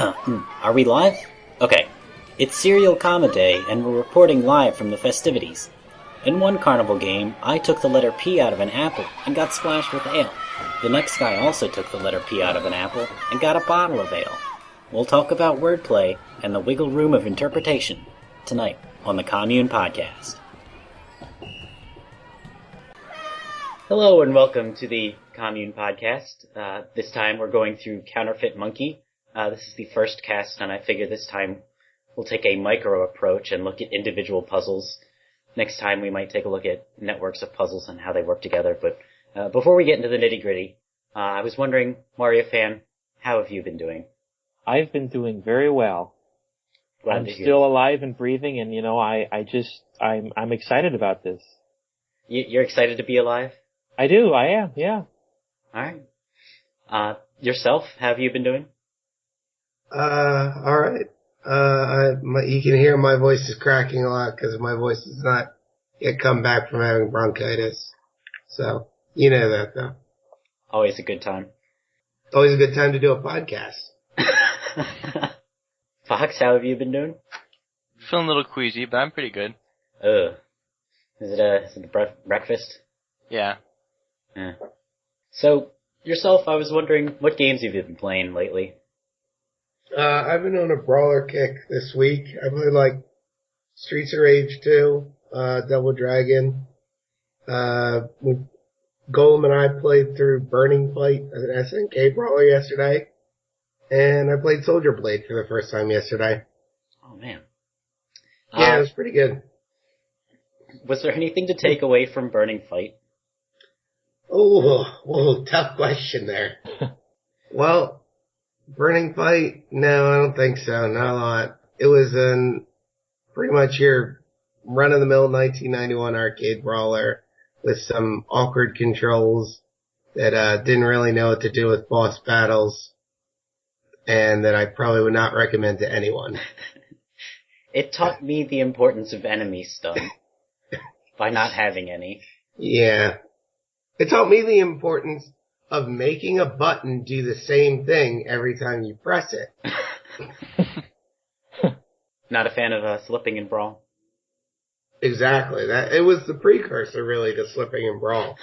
Are we live? Okay. It's Serial Comma Day, and we're reporting live from the festivities. In one carnival game, I took the letter P out of an apple and got splashed with ale. The next guy also took the letter P out of an apple and got a bottle of ale. We'll talk about wordplay and the wiggle room of interpretation tonight on the Commune podcast. Hello and welcome to the Commune podcast. This time we're going through Counterfeit Monkey. This is the first cast, and I figure this time we'll take a micro approach and look at individual puzzles. Next time we might take a look at networks of puzzles and how they work together. But before we get into the nitty-gritty, I was wondering, Wariofan, how have you been doing? I've been doing very well. I'm still alive and breathing, and I'm excited about this. You're excited to be alive? I do, I am, yeah. Alright. Yourself, how have you been doing? Alright. You can hear my voice is cracking a lot because my voice has not yet come back from having bronchitis. So, you know that though. Always a good time. Always a good time to do a podcast. Fox, how have you been doing? Feeling a little queasy, but I'm pretty good. Is it breakfast? Yeah. So, yourself, I was wondering, what games have you been playing lately? I've been on a brawler kick this week. I really like Streets of Rage 2, Double Dragon. Golem and I played through Burning Fight as an SNK brawler yesterday. And I played Soldier Blade for the first time yesterday. Oh, man. Yeah, it was pretty good. Was there anything to take away from Burning Fight? Oh, tough question there. Well, Burning Fight? No, I don't think so. Not a lot. It was pretty much your run-of-the-mill 1991 arcade brawler with some awkward controls that didn't really know what to do with boss battles, and that I probably would not recommend to anyone. It taught me the importance of enemy stun by not having any. Yeah. It taught me the importance of making a button do the same thing every time you press it. Not a fan of slipping and brawl? Exactly. It was the precursor, really, to slipping and brawl.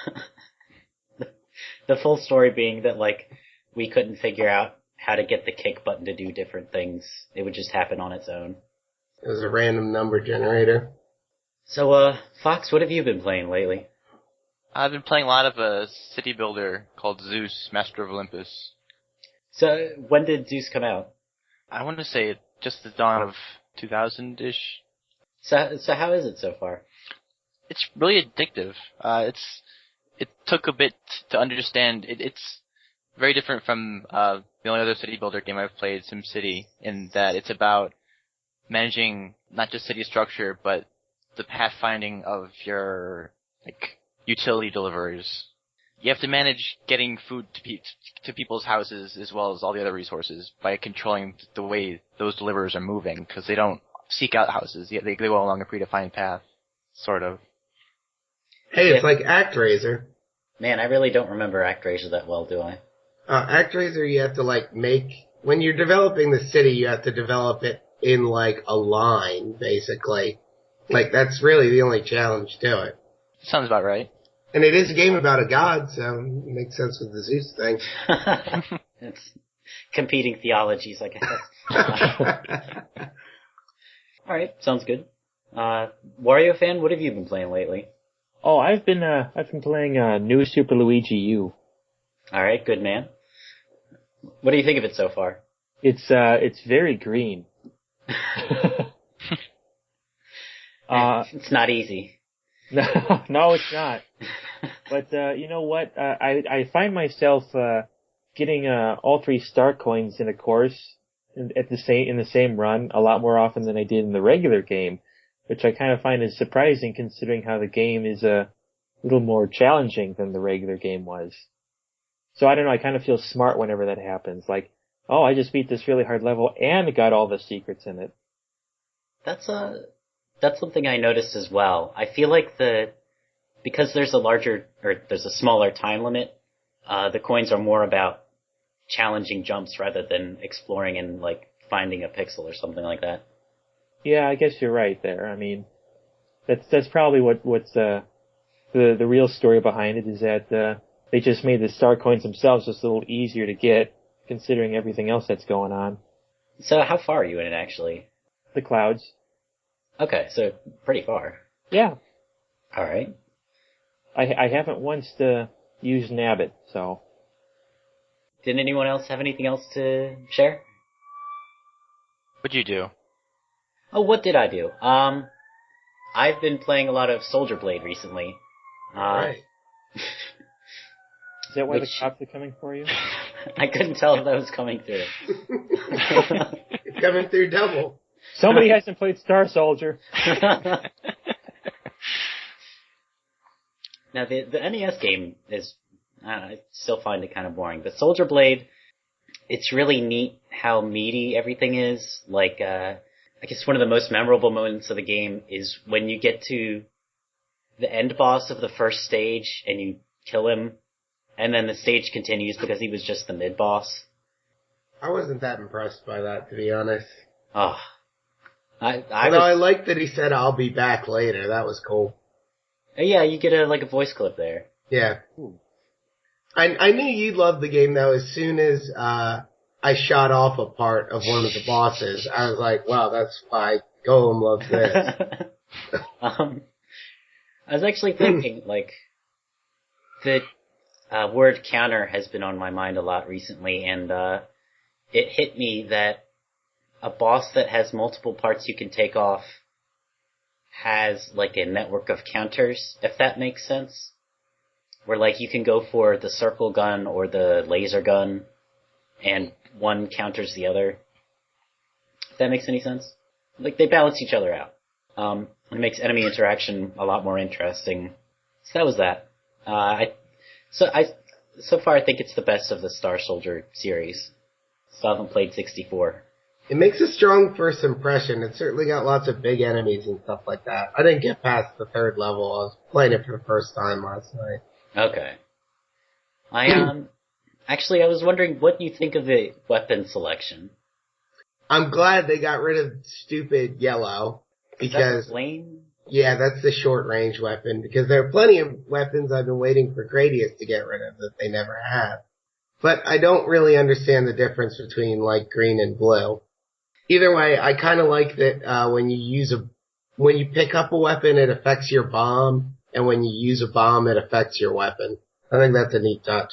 The full story being that, we couldn't figure out how to get the kick button to do different things. It would just happen on its own. It was a random number generator. So, Fox, what have you been playing lately? I've been playing a lot of a city builder called Zeus, Master of Olympus. So, when did Zeus come out? I want to say just the dawn of 2000-ish. So how is it so far? It's really addictive. It took a bit to understand. It's very different from the only other city builder game I've played, SimCity, in that it's about managing not just city structure, but the pathfinding of your utility deliverers. You have to manage getting food to people's houses as well as all the other resources by controlling the way those deliverers are moving, because they don't seek out houses. They go along a predefined path, sort of. Hey, it's like ActRaiser. Man, I really don't remember ActRaiser that well, do I? ActRaiser, you have to when you're developing the city, you have to develop it in a line, basically. That's really the only challenge to it. Sounds about right. And it is a game about a god, so it makes sense with the Zeus thing. It's competing theologies, I guess. Alright, sounds good. Wariofan, what have you been playing lately? Oh, I've been playing New Super Luigi U. Alright, good man. What do you think of it so far? It's very green. It's not easy. No, it's not. But you know what? I find myself getting all 3 star coins in a course in the same run a lot more often than I did in the regular game, which I kind of find is surprising considering how the game is a little more challenging than the regular game was. So I don't know. I kind of feel smart whenever that happens. I just beat this really hard level and got all the secrets in it. That's something I noticed as well. I feel like because there's a smaller time limit, the coins are more about challenging jumps rather than exploring and finding a pixel or something like that. Yeah, I guess you're right there. I mean, that's probably what's the real story behind it is that they just made the star coins themselves just a little easier to get, considering everything else that's going on. So how far are you in it, actually? The clouds. Okay, so pretty far. Yeah. All right. I haven't once used Nabbit, so. Did anyone else have anything else to share? What'd you do? Oh, what did I do? I've been playing a lot of Soldier Blade recently. Right. Is that why the cops are coming for you? I couldn't tell if that was coming through. It's coming through double. Somebody hasn't played Star Soldier. Now, the NES game is, I still find it kind of boring, but Soldier Blade, it's really neat how meaty everything is. Like, I guess one of the most memorable moments of the game is when you get to the end boss of the first stage and you kill him, and then the stage continues because he was just the mid-boss. I wasn't that impressed by that, to be honest. Oh. I like that he said, "I'll be back later." That was cool. Yeah, you get a voice clip there. Yeah. I knew you'd love the game, though, as soon as I shot off a part of one of the bosses. I was like, wow, that's why Golem loves this. I was actually thinking, the word counter has been on my mind a lot recently, and it hit me that a boss that has multiple parts you can take off has, a network of counters, if that makes sense. Where, you can go for the circle gun or the laser gun, and one counters the other. If that makes any sense? They balance each other out. It makes enemy interaction a lot more interesting. So that was that. So far I think it's the best of the Star Soldier series. Still haven't played 64. It makes a strong first impression. It's certainly got lots of big enemies and stuff like that. I didn't get past the third level. I was playing it for the first time last night. Okay. Actually, I was wondering what you think of the weapon selection. I'm glad they got rid of stupid yellow. Because, flame? Yeah, that's the short range weapon. Because there are plenty of weapons I've been waiting for Gradius to get rid of that they never have. But I don't really understand the difference between, green and blue. Either way, I kind of like that when you pick up a weapon, it affects your bomb. And when you use a bomb, it affects your weapon. I think that's a neat touch.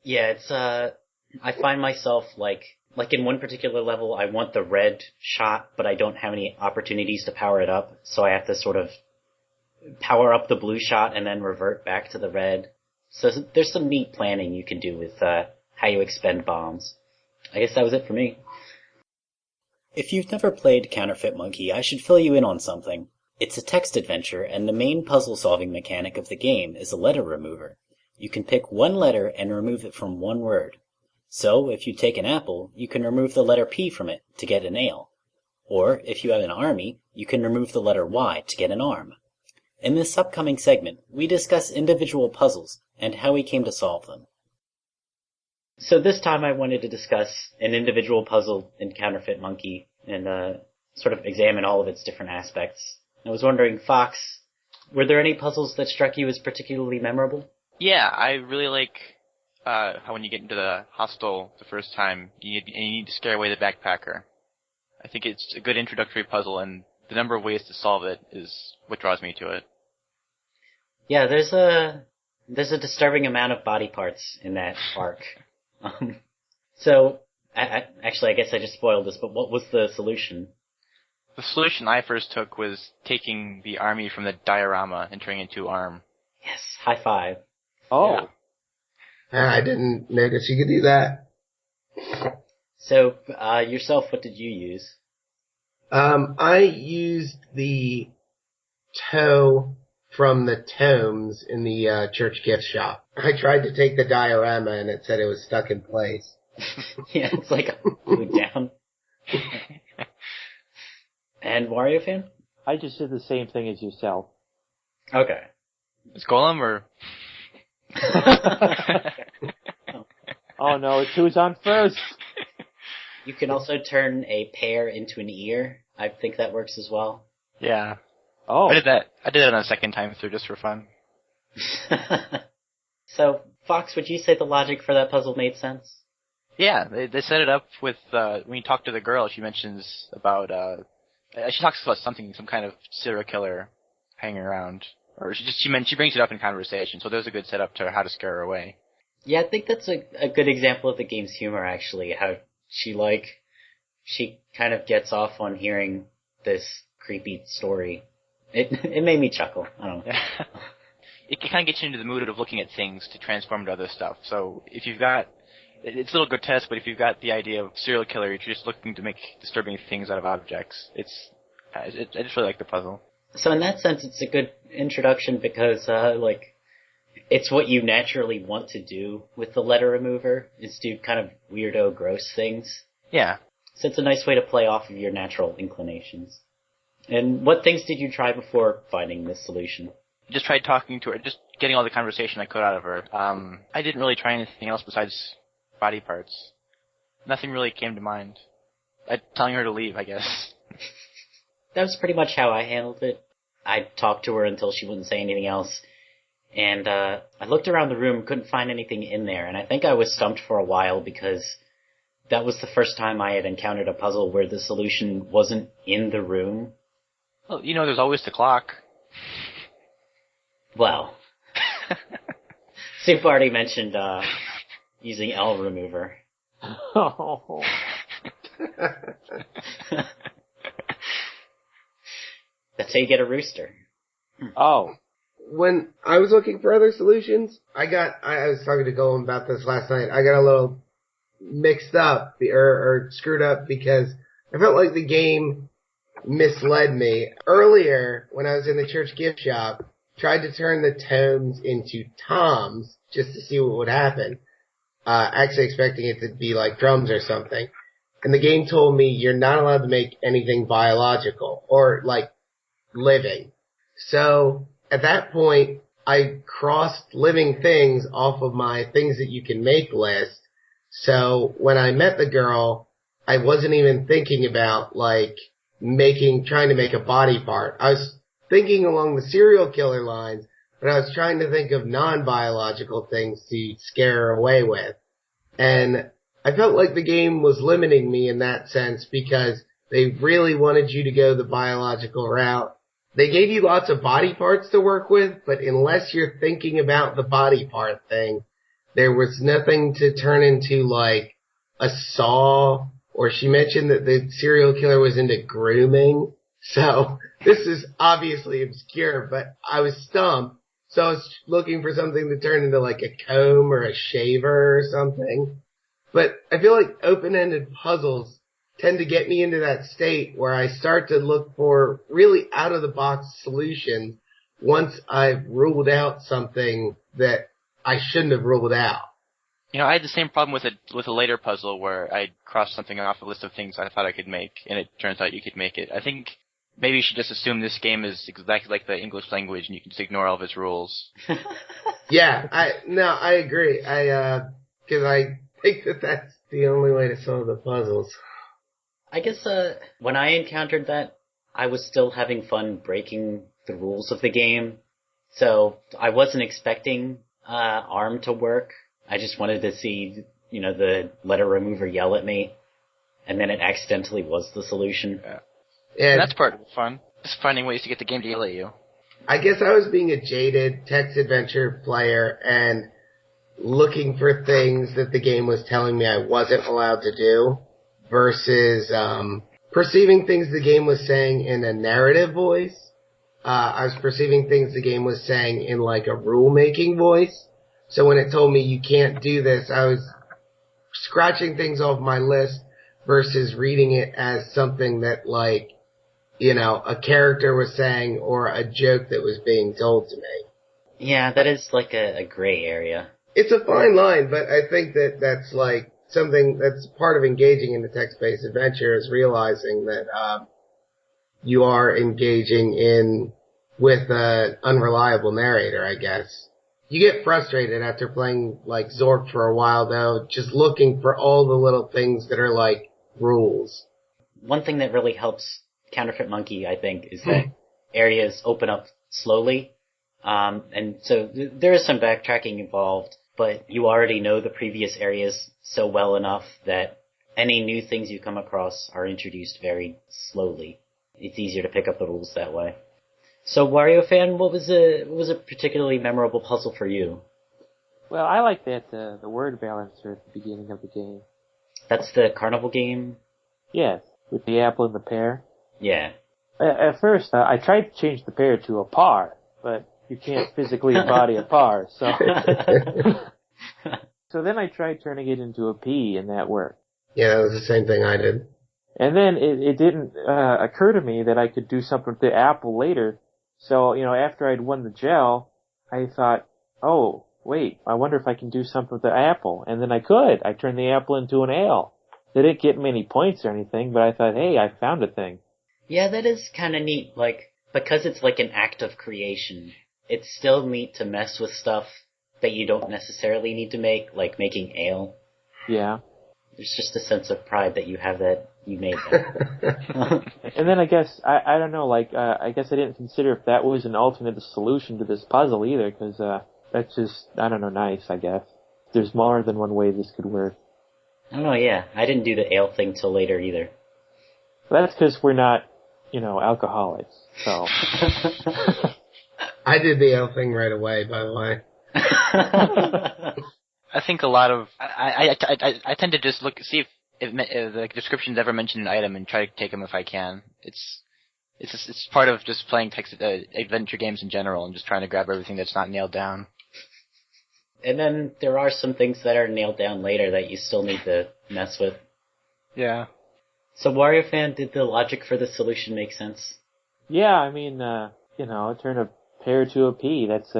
Yeah, it's, I find myself, in one particular level, I want the red shot, but I don't have any opportunities to power it up, so I have to sort of power up the blue shot and then revert back to the red. So there's some neat planning you can do with, how you expend bombs. I guess that was it for me. If you've never played Counterfeit Monkey, I should fill you in on something. It's a text adventure, and the main puzzle-solving mechanic of the game is a letter remover. You can pick one letter and remove it from one word. So, if you take an apple, you can remove the letter P from it to get an ale. Or, if you have an army, you can remove the letter Y to get an arm. In this upcoming segment, we discuss individual puzzles and how we came to solve them. So this time I wanted to discuss an individual puzzle in Counterfeit Monkey and sort of examine all of its different aspects. I was wondering, Fox, were there any puzzles that struck you as particularly memorable? Yeah, I really like how when you get into the hostel the first time, you need to scare away the backpacker. I think it's a good introductory puzzle, and the number of ways to solve it is what draws me to it. Yeah, there's a disturbing amount of body parts in that arc. So, actually, I guess I just spoiled this, but what was the solution? The solution I first took was taking the army from the diorama and turning it into arm. Yes, high five. Oh. Yeah. I didn't notice you could do that. So, yourself, what did you use? I used the toe from the tomes in the church gift shop. I tried to take the diorama and it said it was stuck in place. Yeah, it's glued down. And Wariofan? I just did the same thing as yourself. Okay. Is Golem or? Oh no, it's who's on first. You can also turn a pear into an ear. I think that works as well. Yeah. Oh. I did that on a second time through just for fun. So, Fox, would you say the logic for that puzzle made sense? Yeah, they set it up with, when you talk to the girl, she mentions about, she talks about something, some kind of serial killer hanging around. Or she brings it up in conversation, so there's a good setup to how to scare her away. Yeah, I think that's a good example of the game's humor, actually. How she kind of gets off on hearing this creepy story. It made me chuckle. I don't know. Yeah. It can kind of get you into the mood of looking at things to transform to other stuff. So if you've got, it's a little grotesque, but if you've got the idea of serial killer, you're just looking to make disturbing things out of objects. I just really like the puzzle. So in that sense, it's a good introduction because, it's what you naturally want to do with the letter remover, is do kind of weirdo, gross things. Yeah. So it's a nice way to play off of your natural inclinations. And what things did you try before finding this solution? Just tried talking to her, just getting all the conversation I could out of her. I didn't really try anything else besides body parts. Nothing really came to mind. Telling her to leave, I guess. That was pretty much how I handled it. I talked to her until she wouldn't say anything else. And I looked around the room, couldn't find anything in there. And I think I was stumped for a while because that was the first time I had encountered a puzzle where the solution wasn't in the room. Well, there's always the clock. Well, Soup already mentioned using L remover. Oh. That's how you get a rooster. Oh. When I was looking for other solutions, I was talking to Golem about this last night. I got a little mixed up or screwed up because I felt like the game misled me. Earlier, when I was in the church gift shop, tried to turn the tomes into toms just to see what would happen. Actually expecting it to be like drums or something. And the game told me you're not allowed to make anything biological or like living. So at that point, I crossed living things off of my things that you can make list. So when I met the girl, I wasn't even thinking about like trying to make a body part. I was thinking along the serial killer lines, but I was trying to think of non-biological things to scare her away with. And I felt like the game was limiting me in that sense because they really wanted you to go the biological route. They gave you lots of body parts to work with, but unless you're thinking about the body part thing, there was nothing to turn into like a saw, or she mentioned that the serial killer was into grooming. So this is obviously obscure, but I was stumped. So I was looking for something to turn into like a comb or a shaver or something. But I feel like open-ended puzzles tend to get me into that state where I start to look for really out-of-the-box solutions once I've ruled out something that I shouldn't have ruled out. I had the same problem with a later puzzle where I crossed something off a list of things I thought I could make, and it turns out you could make it. I think maybe you should just assume this game is exactly like the English language and you can just ignore all of its rules. Yeah, I agree. Cause I think that that's the only way to solve the puzzles. I guess, when I encountered that, I was still having fun breaking the rules of the game. So I wasn't expecting, ARM to work. I just wanted to see, the letter remover yell at me. And then it accidentally was the solution. Yeah. And that's part of the fun. Just finding ways to get the game to yell at you. I guess I was being a jaded text adventure player and looking for things that the game was telling me I wasn't allowed to do versus perceiving things the game was saying in a narrative voice. I was perceiving things the game was saying in like a rule-making voice. So when it told me you can't do this, I was scratching things off my list versus reading it as something that like, a character was saying or a joke that was being told to me. Yeah, that is like a gray area. It's a fine line, but I think that that's like something that's part of engaging in the text-based adventure is realizing that you are engaging with an unreliable narrator, I guess. You get frustrated after playing like Zork for a while though, just looking for all the little things that are like rules. One thing that really helps Counterfeit Monkey, I think, is that areas open up slowly. And so there is some backtracking involved, but you already know the previous areas so well enough that any new things you come across are introduced very slowly. It's easier to pick up the rules that way. So, Wariofan, what was a particularly memorable puzzle for you? Well, I like that the word balancer at the beginning of the game. That's the carnival game? Yes, with the apple and the pear. Yeah. At first, I tried to change the pear to a par, but you can't physically embody a par, so... So then I tried turning it into a pea, and that worked. Yeah, that was the same thing I did. And then it didn't occur to me that I could do something with the apple later. So, after I'd won the gel, I thought, oh, wait, I wonder if I can do something with the apple. And then I could. I turned the apple into an ale. They didn't get many points or anything, but I thought, hey, I found a thing. Yeah, that is kind of neat. Because it's like an act of creation, it's still neat to mess with stuff that you don't necessarily need to make, like making ale. Yeah. There's just a sense of pride that you have that you made that. And then I guess, I don't know, I guess I didn't consider if that was an alternate solution to this puzzle either, because that's just, I don't know, nice, I guess. There's more than one way this could work. I don't know, yeah. I didn't do the ale thing till later either. Well, that's because we're not, alcoholics, so. I did the ale thing right away, by the way. I think a lot of I tend to just see if the descriptions ever mention an item and try to take them if I can. It's part of just playing adventure games in general and just trying to grab everything that's not nailed down. And then there are some things that are nailed down later that you still need to mess with. Yeah. So, Wariofan, did the logic for the solution make sense? Yeah, I mean, turn a pear to a pea. That's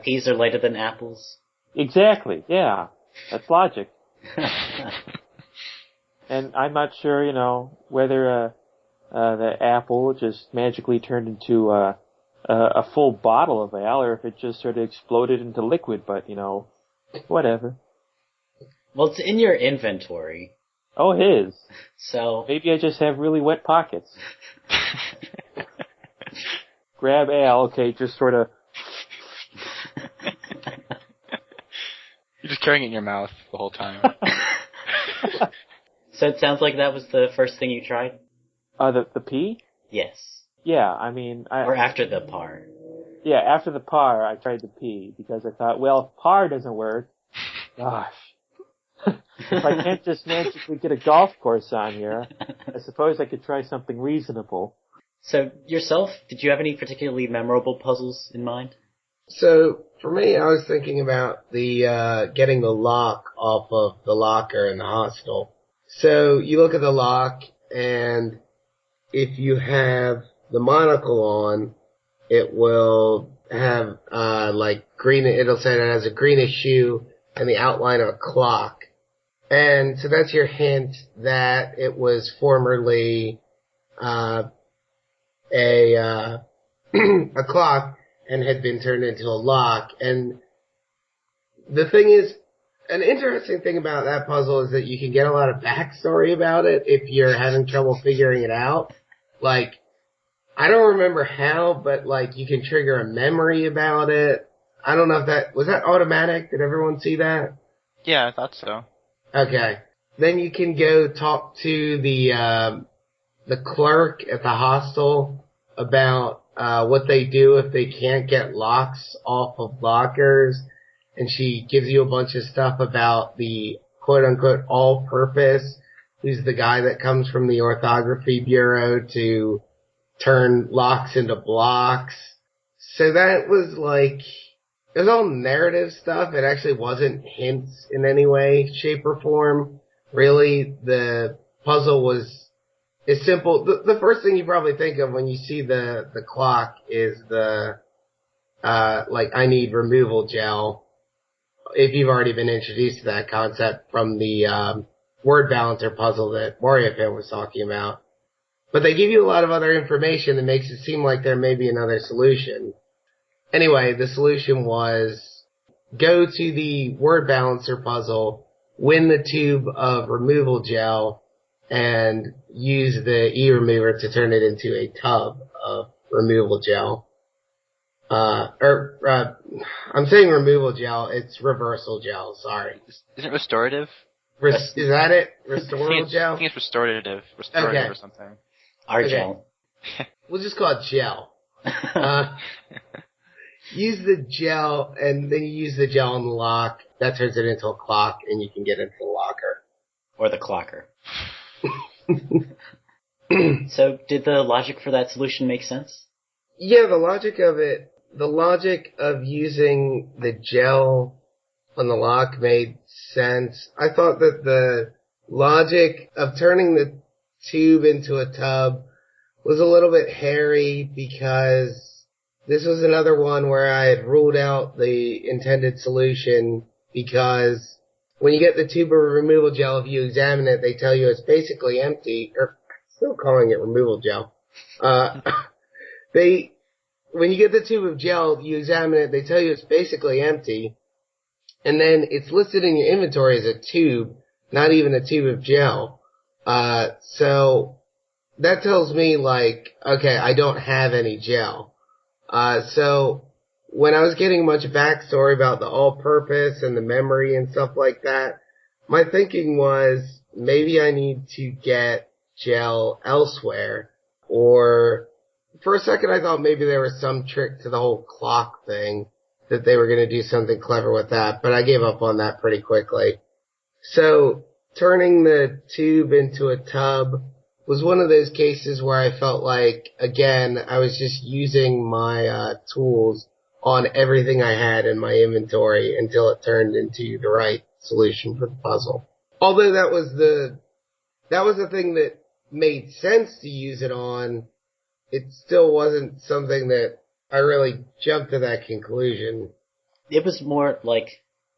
Peas are lighter than apples? Exactly, yeah. That's logic. And I'm not sure, whether the apple just magically turned into a full bottle of ale, or if it just sort of exploded into liquid, but, whatever. Well, it's in your inventory. Oh, it is. So... Maybe I just have really wet pockets. Grab ale, okay, just sort of... You're just carrying it in your mouth the whole time. So it sounds like that was the first thing you tried? The pea? Yes. Yeah, I mean... Or after the par. Yeah, after the par, I tried the pea, because I thought, well, if par doesn't work, gosh. If I can't just magically get a golf course on here, I suppose I could try something reasonable. So, yourself, did you have any particularly memorable puzzles in mind? So, for me, I was thinking about the getting the lock off of the locker in the hostel. So, you look at the lock, and if you have the monocle on, it will have, green, it'll say it has a greenish hue and the outline of a clock. And so that's your hint that it was formerly, a clock and had been turned into a lock. And the thing is, an interesting thing about that puzzle is that you can get a lot of backstory about it if you're having trouble figuring it out. I don't remember how, but you can trigger a memory about it. I don't know if was that automatic? Did everyone see that? Yeah, I thought so. Okay. Then you can go talk to the clerk at the hostel about what they do if they can't get locks off of lockers, and she gives you a bunch of stuff about the quote-unquote all-purpose, who's the guy that comes from the orthography bureau to turn locks into blocks. So that was it was all narrative stuff. It actually wasn't hints in any way, shape, or form. Really, the puzzle is simple. The first thing you probably think of when you see the clock is I need removal gel. If you've already been introduced to that concept from the word balancer puzzle that Wariofan was talking about. But they give you a lot of other information that makes it seem like there may be another solution. Anyway, the solution was go to the word balancer puzzle, win the tube of removal gel, and use the e-remover to turn it into a tub of removal gel. I'm saying removal gel, it's reversal gel, sorry. Isn't it restorative? Is that it? Restorative gel? I think it's restorative Okay. or something. Gel. We'll just call it gel. Use the gel, and then you use the gel on the lock. That turns it into a clock, and you can get into the locker. Or the clocker. So, did the logic for that solution make sense? Yeah, the logic of using the gel on the lock made sense. I thought that the logic of turning the tube into a tub was a little bit hairy because this was another one where I had ruled out the intended solution because when you get the tube of removal gel, if you examine it, they tell you it's basically empty, or still calling it removal gel. When you get the tube of gel, you examine it, they tell you it's basically empty, and then it's listed in your inventory as a tube, not even a tube of gel. So that tells me, like, okay, I don't have any gel. So when I was getting much backstory about the all-purpose and the memory and stuff like that, my thinking was maybe I need to get gel elsewhere, or for a second I thought maybe there was some trick to the whole clock thing, that they were going to do something clever with that, but I gave up on that pretty quickly. So turning the tube into a tub was one of those cases where I felt like, again, I was just using my tools on everything I had in my inventory until it turned into the right solution for the puzzle. Although that was the thing that made sense to use it on, it still wasn't something that I really jumped to that conclusion. It was more like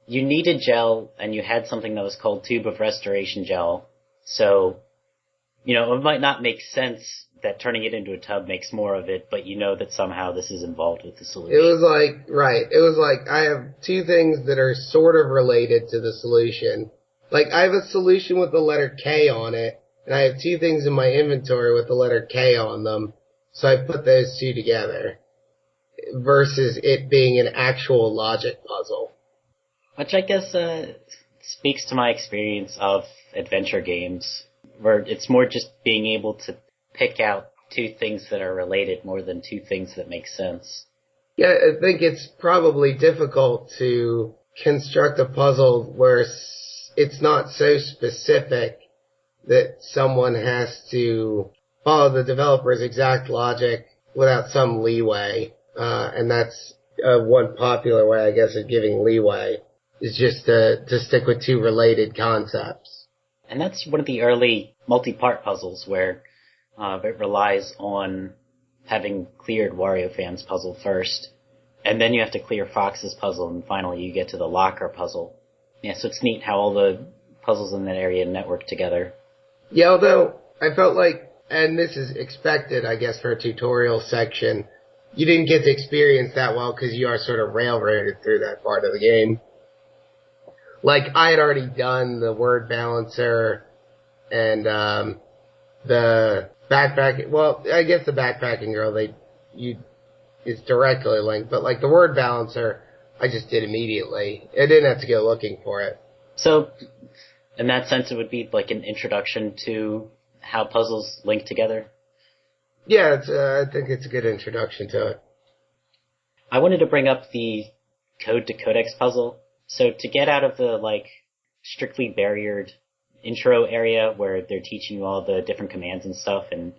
you needed gel and you had something that was called Tube of Restoration Gel. So, you know, it might not make sense that turning it into a tub makes more of it, but you know that somehow this is involved with the solution. It was like I have two things that are sort of related to the solution. Like, I have a solution with the letter K on it, and I have two things in my inventory with the letter K on them, so I put those two together, versus it being an actual logic puzzle. Which I guess speaks to my experience of adventure games, where it's more just being able to pick out two things that are related more than two things that make sense. Yeah, I think it's probably difficult to construct a puzzle where it's not so specific that someone has to follow the developer's exact logic without some leeway. And that's one popular way, I guess, of giving leeway, is just to stick with two related concepts. And that's one of the early multi-part puzzles where it relies on having cleared Wariofan's puzzle first, and then you have to clear Fox's puzzle, and finally you get to the locker puzzle. Yeah, so it's neat how all the puzzles in that area network together. Yeah, although I felt like, and this is expected, I guess, for a tutorial section, you didn't get to experience that well because you are sort of railroaded through that part of the game. Like, I had already done the word balancer and the backpacking. Well, I guess the backpacking girl, it's directly linked, but like the word balancer, I just did immediately. I didn't have to go looking for it. So, in that sense, it would be like an introduction to how puzzles link together? Yeah, I think it's a good introduction to it. I wanted to bring up the code to codex puzzle. So to get out of the, like, strictly barriered intro area where they're teaching you all the different commands and stuff, and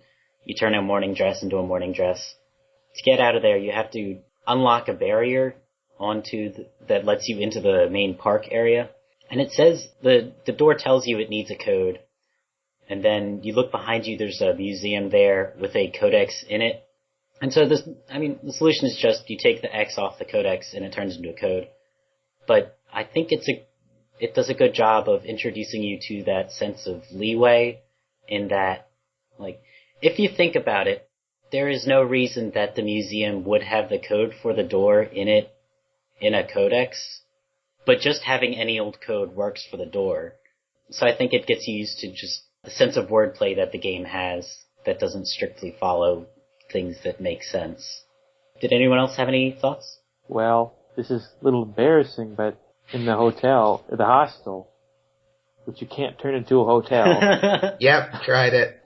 you turn a morning dress into a morning dress, to get out of there, you have to unlock a barrier that lets you into the main park area. And it says, the door tells you it needs a code. And then you look behind you, there's a museum there with a codex in it. And so the solution is just you take the X off the codex and it turns into a code. But I think it does a good job of introducing you to that sense of leeway in that, like, if you think about it, there is no reason that the museum would have the code for the door in a codex, but just having any old code works for the door. So I think it gets used to just the sense of wordplay that the game has that doesn't strictly follow things that make sense. Did anyone else have any thoughts? Well, this is a little embarrassing, but in the hostel, which you can't turn into a hotel. Yep, tried it.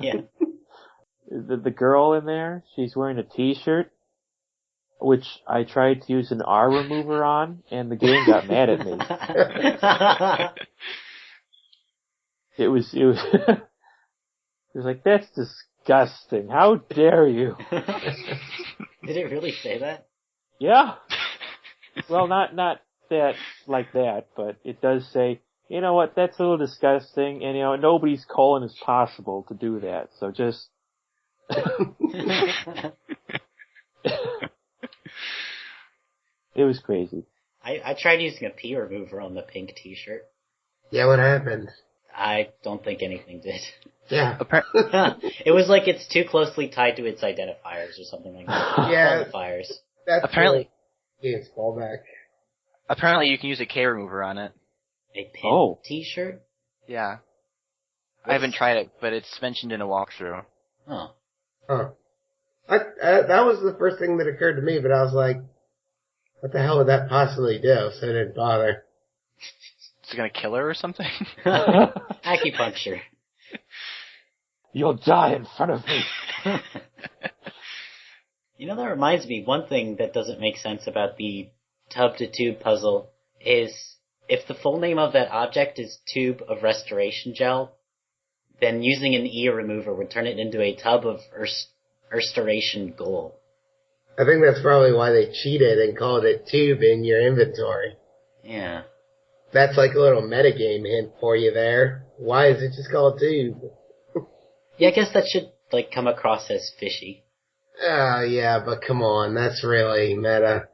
Yeah. The girl in there, she's wearing a t-shirt, which I tried to use an R remover on, and the game got mad at me. It was like, that's disgusting. How dare you? Did it really say that? Yeah. Well, not that like that, but it does say, you know what, that's a little disgusting, and nobody's colon is possible to do that, so just... It was crazy. I tried using a P remover on the pink t-shirt. Yeah, what happened? I don't think anything did. Yeah. It was like it's too closely tied to its identifiers or something like that. Yeah. Qualifiers. That's apparently game's fallback. Apparently you can use a K remover on it. A pin t-shirt? Yeah. I haven't tried it, but it's mentioned in a walkthrough. Oh. Huh. That was the first thing that occurred to me, but I was like, what the hell would that possibly do? So I didn't bother. Is it gonna kill her or something? Acupuncture. You'll die in front of me. That reminds me, one thing that doesn't make sense about the tub-to-tube puzzle is if the full name of that object is tube of restoration gel, then using an E remover would turn it into a tub of restoration gold. I think that's probably why they cheated and called it tube in your inventory. Yeah. That's like a little metagame hint for you there. Why is it just called tube? Yeah, I guess that should, come across as fishy. Yeah, but come on, that's really meta.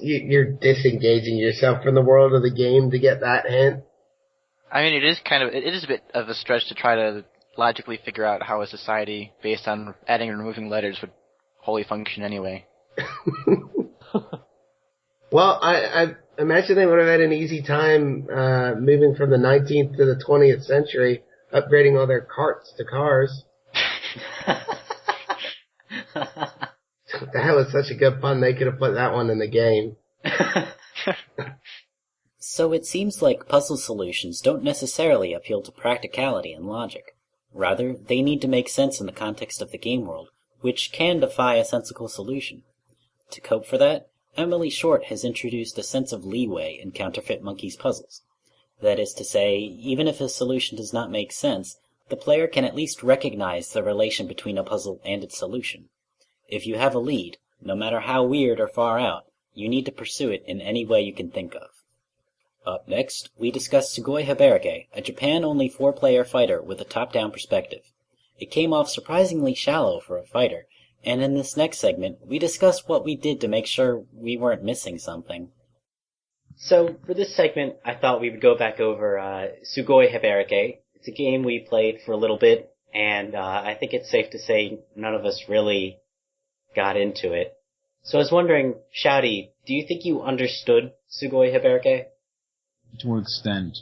You're disengaging yourself from the world of the game to get that hint. I mean, it is a bit of a stretch to try to logically figure out how a society based on adding and removing letters would wholly function anyway. Well, I imagine they would have had an easy time moving from the 19th to the 20th century, upgrading all their carts to cars. That was such a good pun, they could have put that one in the game. So it seems like puzzle solutions don't necessarily appeal to practicality and logic. Rather, they need to make sense in the context of the game world, which can defy a sensible solution. To cope for that, Emily Short has introduced a sense of leeway in Counterfeit Monkey's puzzles. That is to say, even if a solution does not make sense, the player can at least recognize the relation between a puzzle and its solution. If you have a lead, no matter how weird or far out, you need to pursue it in any way you can think of. Up next, we discuss Sugoi Hebereke, a Japan-only 4-player fighter with a top-down perspective. It came off surprisingly shallow for a fighter, and in this next segment, we discuss what we did to make sure we weren't missing something. So, for this segment, I thought we would go back over Sugoi Hebereke. It's a game we played for a little bit, and I think it's safe to say none of us really got into it. So I was wondering, Shouty, do you think you understood Sugoi Hebereke? To what extent?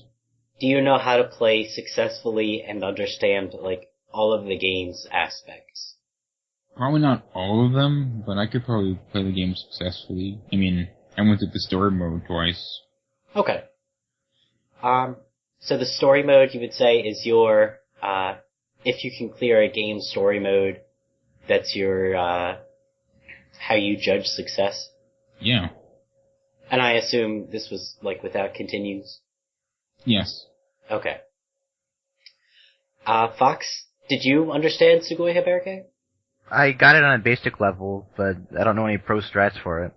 Do you know how to play successfully and understand, all of the game's aspects? Probably not all of them, but I could probably play the game successfully. I mean, I went through the story mode twice. Okay. So the story mode, you would say, is your, if you can clear a game story mode, that's your, how you judge success? Yeah. And I assume this was, without continues? Yes. Okay. Fox, did you understand Sugoi Hebereke? I got it on a basic level, but I don't know any pro strats for it.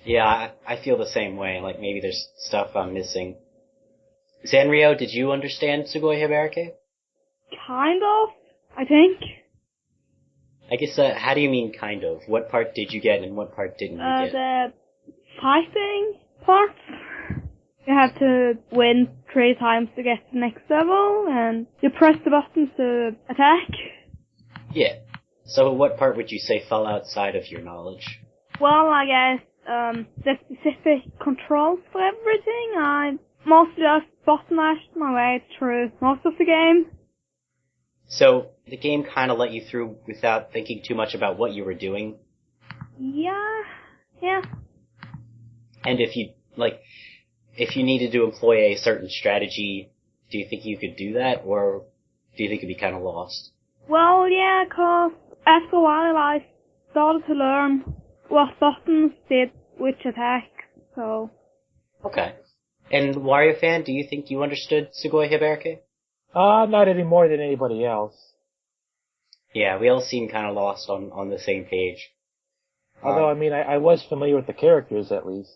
Yeah, I feel the same way. Maybe there's stuff I'm missing. Zanreo, did you understand Sugoi Hebereke? Kind of, I think. I guess, how do you mean kind of? What part did you get and what part didn't you get? The fighting part. You have to win 3 times to get to the next level, and you press the buttons to attack. Yeah. So what part would you say fell outside of your knowledge? Well, I guess, the specific controls for everything, I mostly just button mashed my way through most of the game. So the game kind of let you through without thinking too much about what you were doing? Yeah. And if you needed to employ a certain strategy, do you think you could do that, or do you think you'd be kind of lost? Well, yeah, 'cause after a while I started to learn what buttons did which attack, so... Okay. And Wariofan, do you think you understood Sugoi Hebereke? Not any more than anybody else. Yeah, we all seem kind of lost on the same page. Although, I mean, I was familiar with the characters, at least.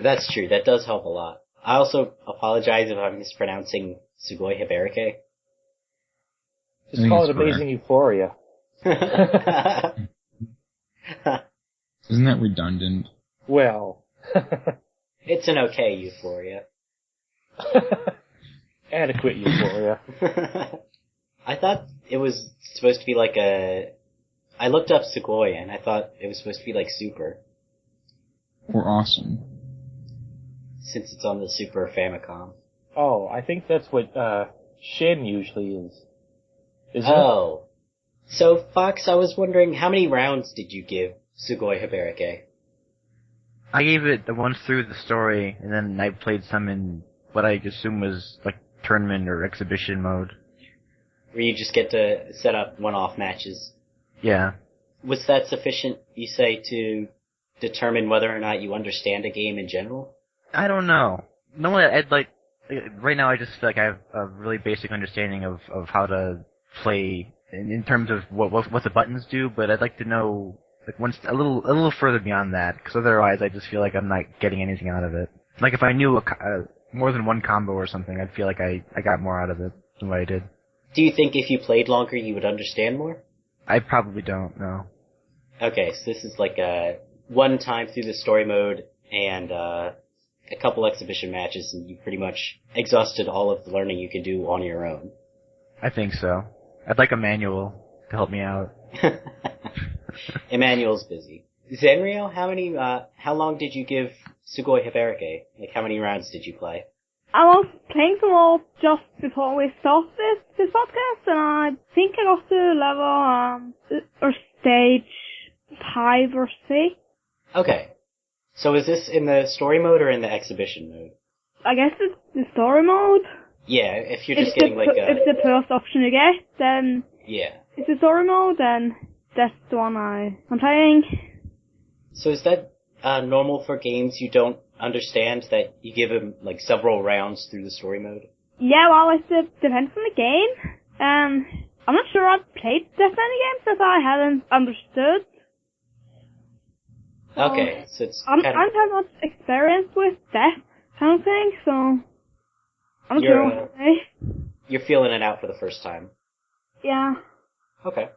That's true. That does help a lot. I also apologize if I'm mispronouncing Sugoi Hebereke. Just call it Amazing Euphoria. Isn't that redundant? Well. It's an okay Euphoria. Adequate Euphoria. I thought it was supposed to be like I looked up Sugoi and I thought it was supposed to be like super. Or awesome. Since it's on the Super Famicom. Oh, I think that's what Shin usually is. Isn't it? So, Fox, I was wondering, how many rounds did you give Sugoi Hebereke? I gave it the once through the story, and then I played some in what I assume was like tournament or exhibition mode. Where you just get to set up one-off matches. Yeah. Was that sufficient, you say, to determine whether or not you understand a game in general? I don't know. Normally, right now I just feel like I have a really basic understanding of how to play in terms of what the buttons do, but I'd like to know a little further beyond that, because otherwise I just feel like I'm not getting anything out of it. Like if I knew more than one combo or something, I'd feel like I got more out of it than what I did. Do you think if you played longer you would understand more? I probably don't, no. Okay, so this is like a one time through the story mode and a couple exhibition matches, and you pretty much exhausted all of the learning you can do on your own. I think so. I'd like a manual to help me out. Emmanuel's busy. Zanreo, how long did you give Sugoi Hebereke? Like, how many rounds did you play? I was playing them all just before we started this podcast, and I think I got to level, or stage 5 or 6. Okay. So is this in the story mode or in the exhibition mode? I guess it's the story mode. Yeah, if you're just getting if the first option you get, then... Yeah. If it's the story mode, then that's the one I'm playing. So is that normal for games you don't understand, that you give them like several rounds through the story mode? Yeah, well, it depends on the game. I'm not sure I've played that many games that I haven't understood. Okay, so it's I don't have much experience with that kind of thing, so I'm not sure what to say. You're feeling it out for the first time. Yeah. Okay.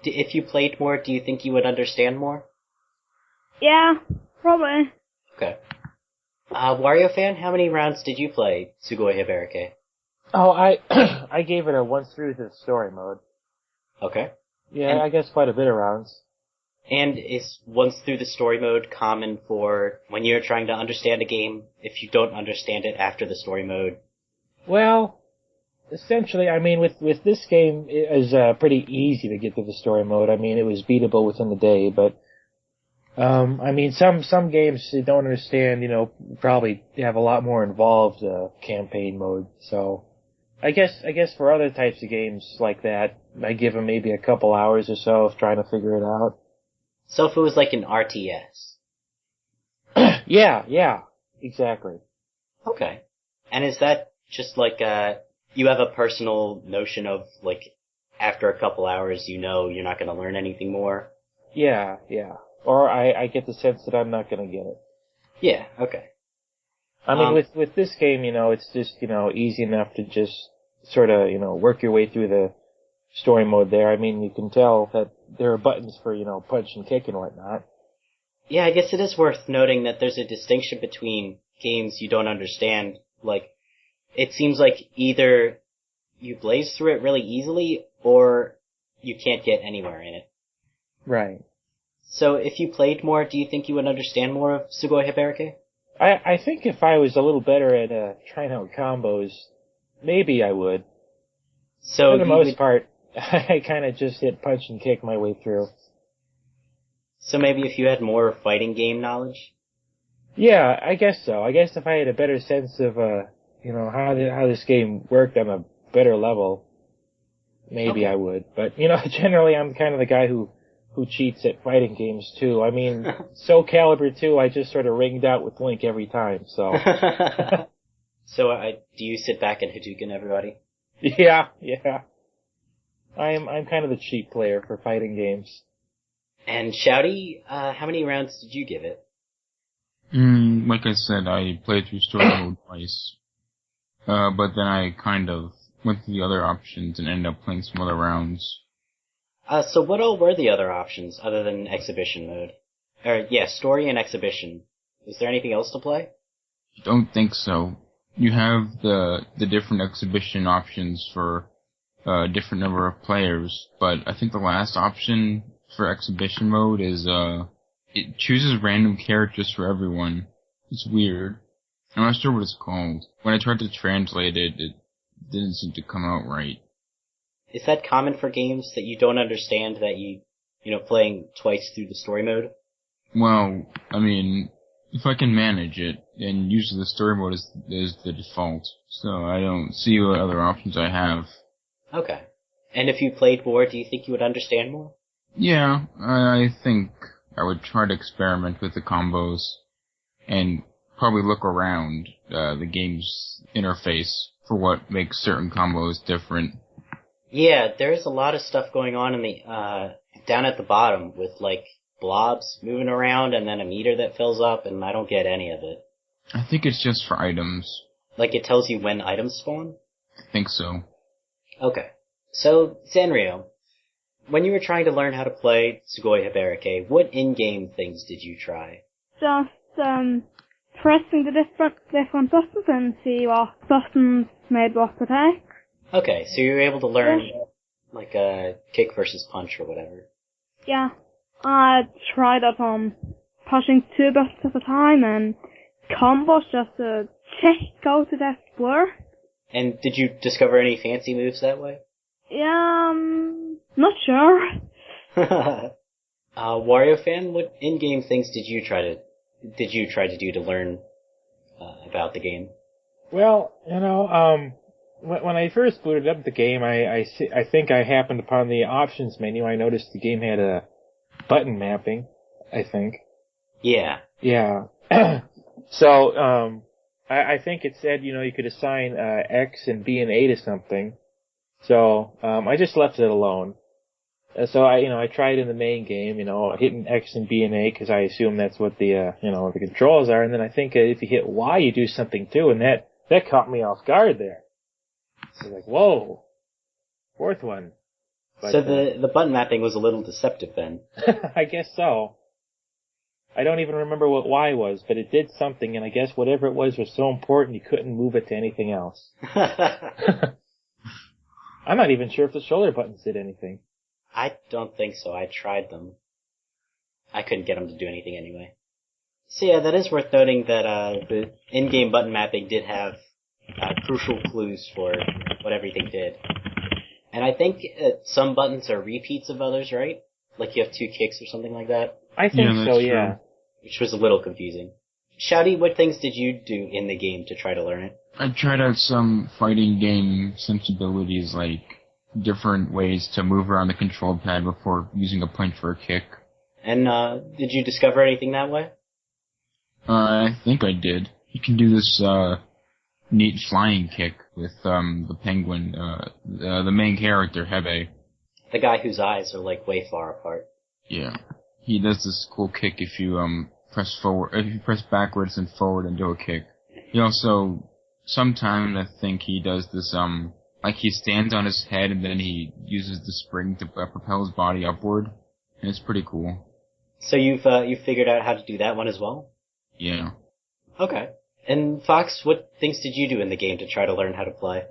If you played more, do you think you would understand more? Yeah, probably. Okay. Wariofan, how many rounds did you play Sugoi Hebereke? Oh, I gave it a once through the story mode. Okay. Yeah, I guess quite a bit of rounds. And is once through the story mode common for when you're trying to understand a game, if you don't understand it after the story mode? Well, essentially, I mean, with this game, it was pretty easy to get through the story mode. I mean, it was beatable within the day, but I mean, some games you don't understand, probably have a lot more involved campaign mode. So, I guess for other types of games like that, I give them maybe a couple hours or so of trying to figure it out. So if it was like an RTS? Yeah, exactly. Okay. And is that just like you have a personal notion of like after a couple hours you're not going to learn anything more? Yeah. Or I get the sense that I'm not going to get it. Yeah, okay. I mean, with this game, it's just, easy enough to just sort of, work your way through the story mode there. I mean, you can tell that there are buttons for, punch and kick and whatnot. Yeah, I guess it is worth noting that there's a distinction between games you don't understand. Like, it seems like either you blaze through it really easily, or you can't get anywhere in it. Right. So if you played more, do you think you would understand more of Sugoi Hebereke? I think if I was a little better at trying out combos, maybe I would. So for the most part, I kind of just hit punch and kick my way through. So maybe if you had more fighting game knowledge? Yeah, I guess so. I guess if I had a better sense of, how this game worked on a better level, maybe I would. But, generally I'm kind of the guy who cheats at fighting games too. I mean, Soul Calibur 2, I just sort of ringed out with Link every time, so. So, do you sit back and Hadouken everybody? Yeah. I'm kind of the cheap player for fighting games. And Shouty, how many rounds did you give it? Like I said, I played through story mode twice. But then I kind of went through the other options and ended up playing some other rounds. So what all were the other options other than exhibition mode? Story and exhibition. Was there anything else to play? Don't think so. You have the different exhibition options for a different number of players, but I think the last option for exhibition mode is it chooses random characters for everyone. It's weird. I'm not sure what it's called. When I tried to translate it, it didn't seem to come out right. Is that common for games that you don't understand that playing twice through the story mode? Well, I mean, if I can manage it, and usually the story mode is the default, so I don't see what other options I have. Okay. And if you played more, do you think you would understand more? Yeah, I think I would try to experiment with the combos, and probably look around the game's interface for what makes certain combos different. Yeah, there's a lot of stuff going on in the down at the bottom with like blobs moving around and then a meter that fills up, and I don't get any of it. I think it's just for items. Like it tells you when items spawn? I think so. Okay. So, Zanreo, when you were trying to learn how to play Sugoi Hebereke, what in-game things did you try? Just pressing the different buttons and see what buttons made what attack. Okay, so you were able to learn like a kick versus punch or whatever. Yeah. I tried it on pushing 2 buttons at a time and combos just to check out if that worked. And did you discover any fancy moves that way? Yeah, not sure. Wariofan, what in-game things did you try to do to learn about the game? Well, when I first booted up the game, I think I happened upon the options menu. I noticed the game had a button mapping, I think. Yeah. Yeah. So, I think it said, you could assign X and B and A to something. So, I just left it alone. So I tried in the main game, hitting X and B and A because I assume that's what the controls are. And then I think if you hit Y, you do something too, and that caught me off guard there. So like, whoa, 4th one. But, so the button mapping was a little deceptive then. I guess so. I don't even remember what Y was, but it did something, and I guess whatever it was so important you couldn't move it to anything else. I'm not even sure if the shoulder buttons did anything. I don't think so. I tried them. I couldn't get them to do anything anyway. So yeah, that is worth noting that the in-game button mapping did have crucial clues for what everything did. And I think some buttons are repeats of others, right? Like you have 2 kicks or something like that? I think so, yeah. True. Which was a little confusing. Shouty, what things did you do in the game to try to learn it? I tried out some fighting game sensibilities, like different ways to move around the control pad before using a punch for a kick. And did you discover anything that way? I think I did. You can do this neat flying kick with the penguin, the main character, Hebe. The guy whose eyes are like way far apart. Yeah. He does this cool kick if you press backwards and forward and do a kick. He also, sometimes I think he does this, like he stands on his head and then he uses the spring to propel his body upward. And it's pretty cool. So you've figured out how to do that one as well? Yeah. Okay. And Fox, what things did you do in the game to try to learn how to play?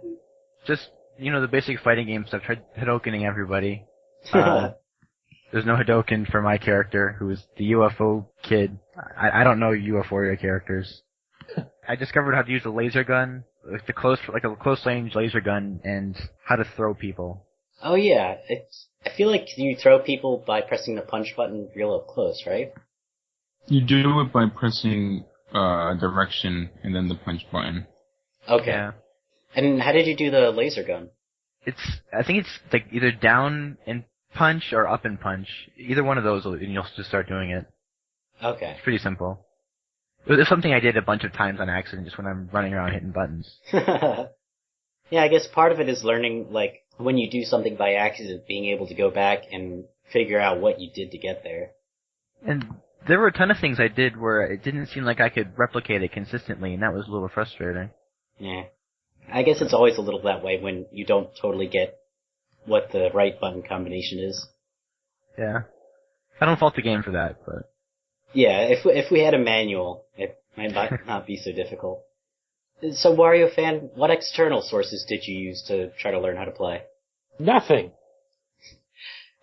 Just, the basic fighting game stuff. Tried Hadokening everybody. There's no Hadoken for my character, who is the UFO kid. I don't know UFO characters. I discovered how to use a laser gun, like a close range laser gun, and how to throw people. Oh yeah, I feel like you throw people by pressing the punch button real up close, right? You do it by pressing direction and then the punch button. Okay. Yeah. And how did you do the laser gun? I think it's like either down and punch or up and punch. Either one of those, and you'll just start doing it. Okay. It's pretty simple. It was something I did a bunch of times on accident, just when I'm running around hitting buttons. Yeah, I guess part of it is learning, like, when you do something by accident, being able to go back and figure out what you did to get there. And there were a ton of things I did where it didn't seem like I could replicate it consistently, and that was a little frustrating. Yeah. I guess it's always a little that way when you don't totally get what the right button combination is. Yeah. I don't fault the game for that, but... Yeah, if we had a manual, it might not be so difficult. So, Wario fan, what external sources did you use to try to learn how to play? Nothing.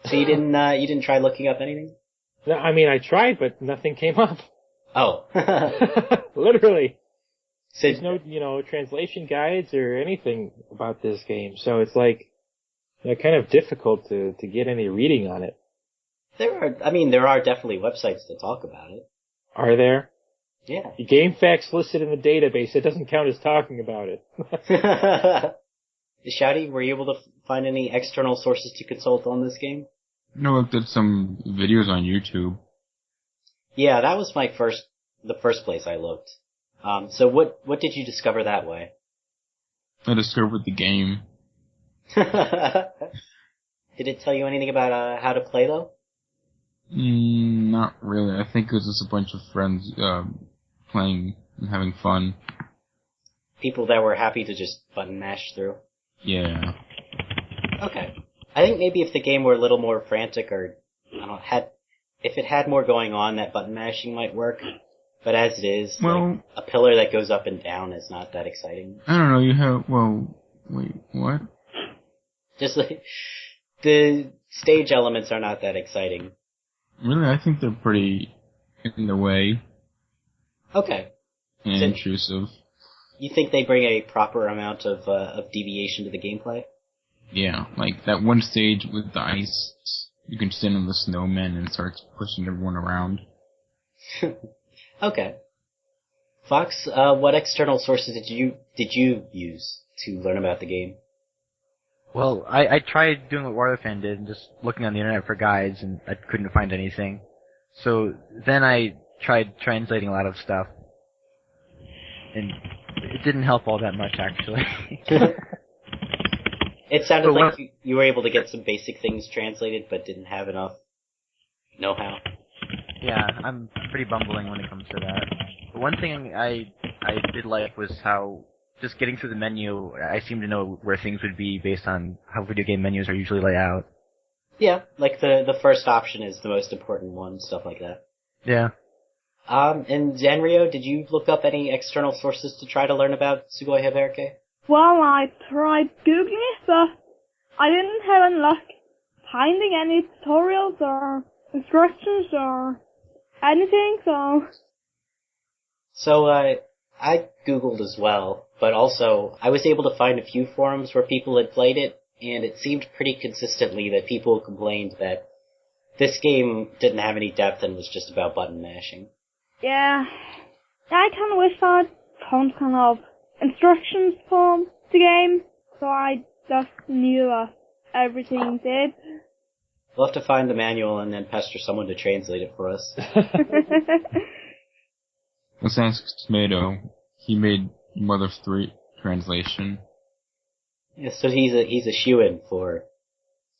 So you didn't try looking up anything? No, I mean, I tried, but nothing came up. Oh. Literally. So, There's no, translation guides or anything about this game, so it's like, kind of difficult to get any reading on it. there are definitely websites that talk about it. Are there? Yeah. The game facts listed in the database, it doesn't count as talking about it. Shouty, were you able to find any external sources to consult on this game? I looked at some videos on YouTube. Yeah, that was the first place I looked. So what did you discover that way? I discovered the game. Did it tell you anything about how to play though? Not really. I think it was just a bunch of friends playing and having fun. People that were happy to just button mash through. Yeah. Okay. I think maybe if the game were a little more frantic or if it had more going on, that button mashing might work. But as it is, like, a pillar that goes up and down is not that exciting. I don't know, wait, what? Just like, the stage elements are not that exciting. Really, I think they're pretty in the way. Okay. And intrusive. You think they bring a proper amount of deviation to the gameplay? Yeah, like that one stage with the ice, you can stand on the snowman and start pushing everyone around. Okay. Fox, what external sources did you use to learn about the game? Well, I tried doing what Wariofan did and just looking on the internet for guides, and I couldn't find anything. So then I tried translating a lot of stuff, and it didn't help all that much, actually. It sounded like you were able to get some basic things translated, but didn't have enough know-how. Yeah, I'm pretty bumbling when it comes to that. But one thing I did like was how, just getting through the menu, I seemed to know where things would be based on how video game menus are usually laid out. Yeah, like the first option is the most important one, stuff like that. Yeah. And Zanreo, did you look up any external sources to try to learn about Sugoi Hebereke? Well, I tried Googling it, but I didn't have any luck finding any tutorials or instructions or anything, so... So, I Googled as well, but also I was able to find a few forums where people had played it, and it seemed pretty consistently that people complained that this game didn't have any depth and was just about button mashing. Yeah, I kind of wish I'd found kind of instructions for the game, so I just knew what everything did. We'll have to find the manual and then pester someone to translate it for us. Let's ask Tomato. He made Mother 3 translation. Yeah, so he's a shoo-in for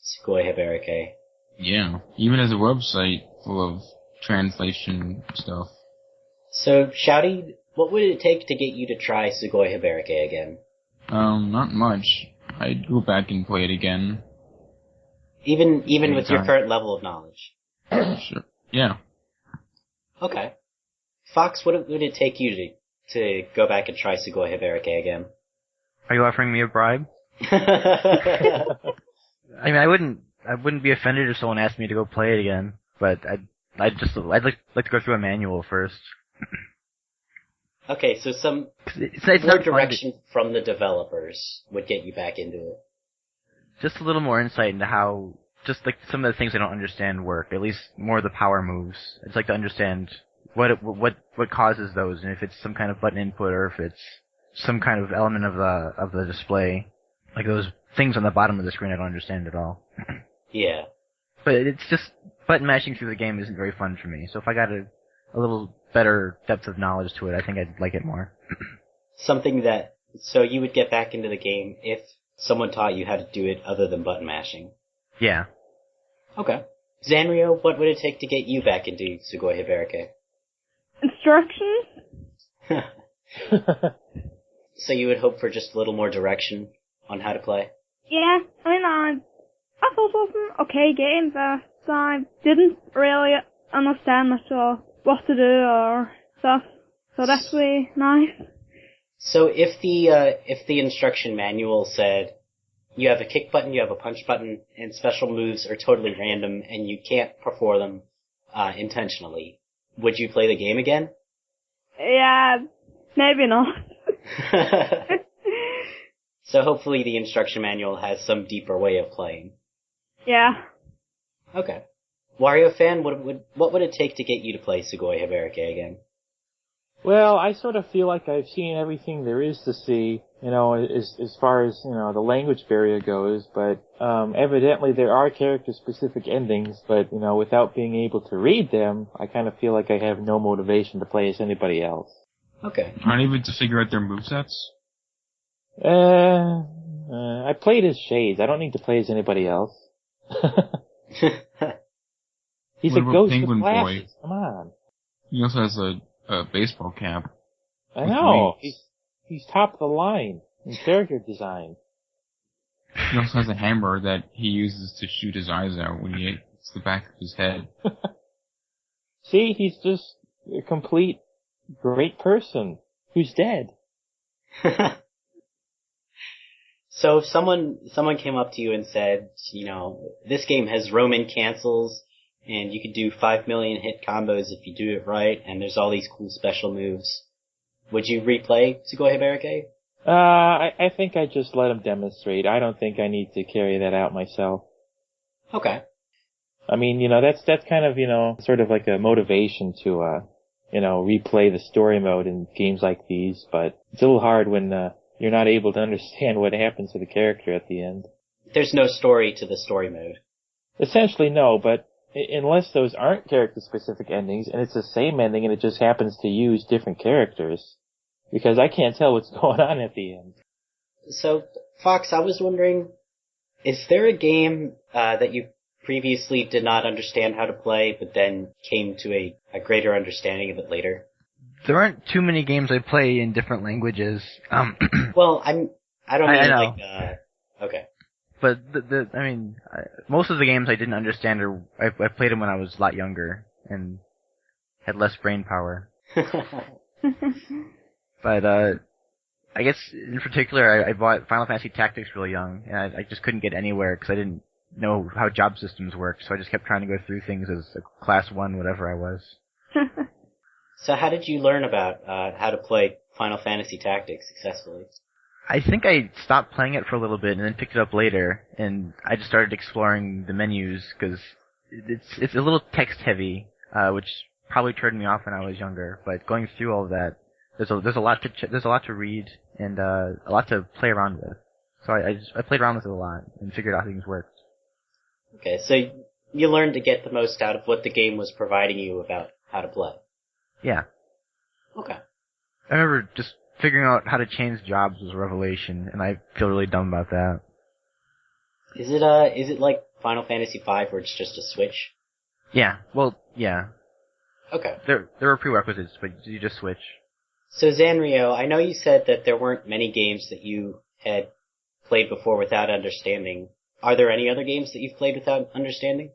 Sugoi Hebereke. Yeah, even as a website full of translation stuff. So, Shouty, what would it take to get you to try Sugoi Hebereke again? Not much. I'd go back and play it again. Even with your current level of knowledge? Sure. Yeah. Okay. Fox, what would it take you to go back and try Sugoi Hebereke again? Are you offering me a bribe? I mean, I wouldn't be offended if someone asked me to go play it again, but I'd like to go through a manual first. Okay, so some It's more not fun direction from the developers would get you back into it. just a little more insight into how, just like some of the things I don't understand work. At least more of the power moves. I'd like to understand what causes those, and if it's some kind of button input or if it's some kind of element of the display. Like those things on the bottom of the screen I don't understand at all. Yeah. But it's just button mashing through the game isn't very fun for me. So if I got a little better depth of knowledge to it, I think I'd like it more. So you would get back into the game if someone taught you how to do it other than button mashing. Yeah. Okay. Zanreo, what would it take to get you back into Sugoi Hebereke? Instructions? So you would hope for just a little more direction on how to play? Yeah, I mean, I thought it was an okay game, but I didn't really understand much of what to do or stuff. So that's really nice. So if the instruction manual said you have a kick button, you have a punch button, and special moves are totally random and you can't perform them intentionally, would you play the game again? Yeah, maybe not. So hopefully the instruction manual has some deeper way of playing. Yeah. Okay. Wariofan, what would it take to get you to play Sugoi Hebereke again? Well, I sort of feel like I've seen everything there is to see, as far as, the language barrier goes, but, evidently there are character-specific endings, but, without being able to read them, I kind of feel like I have no motivation to play as anybody else. Okay. Not even to figure out their movesets? I played as Shades. I don't need to play as anybody else. He's What a about ghost Penguin with glasses. Boy? Come on. He also has a baseball cap. I with know. wings. He's top of the line in character design. He also has a hammer that he uses to shoot his eyes out when he hits the back of his head. See, he's just a complete great person who's dead. So if someone came up to you and said, this game has Roman cancels, and you can do 5 million hit combos if you do it right, and there's all these cool special moves, would you replay Sugoi Hebereke? I think I just let him demonstrate. I don't think I need to carry that out myself. Okay. I mean, that's kind of, sort of like a motivation to, replay the story mode in games like these, but it's a little hard when, you're not able to understand what happens to the character at the end. There's no story to the story mode. Essentially, no, but unless those aren't character-specific endings, and it's the same ending and it just happens to use different characters, because I can't tell what's going on at the end. So, Fox, I was wondering, is there a game that you previously did not understand how to play, but then came to a greater understanding of it later? There aren't too many games I play in different languages. Well, I don't mean I know. like, okay. But most of the games I didn't understand, or I played them when I was a lot younger and had less brain power. But I guess in particular, I bought Final Fantasy Tactics really young, and I just couldn't get anywhere because I didn't know how job systems worked. So I just kept trying to go through things as a class 1, whatever I was. So how did you learn about how to play Final Fantasy Tactics successfully? I think I stopped playing it for a little bit and then picked it up later, and I just started exploring the menus because it's a little text heavy, which probably turned me off when I was younger. But going through all of that, there's a lot to read and a lot to play around with. So I played around with it a lot and figured out how things worked. Okay, so you learned to get the most out of what the game was providing you about how to play. Yeah. Okay. I remember just figuring out how to change jobs was a revelation, and I feel really dumb about that. Is it like Final Fantasy V where it's just a switch? Yeah. Well, yeah. Okay. There were prerequisites, but you just switch. So Zanreo, I know you said that there weren't many games that you had played before without understanding. Are there any other games that you've played without understanding?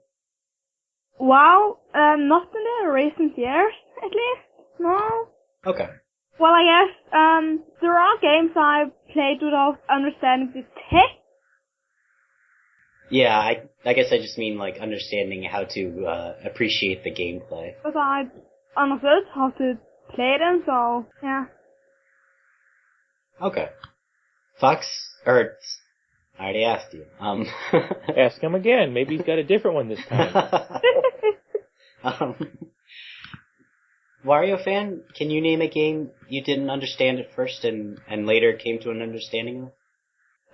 Well, not in the recent years, at least. No. Okay. Well, I guess, there are games I've played without understanding the tech. Yeah, I guess I just mean like understanding how to appreciate the gameplay. But I understood how to play them, so, yeah. Okay. Fox, I already asked you. Ask him again. Maybe he's got a different one this time. Wario fan, can you name a game you didn't understand at first and later came to an understanding of?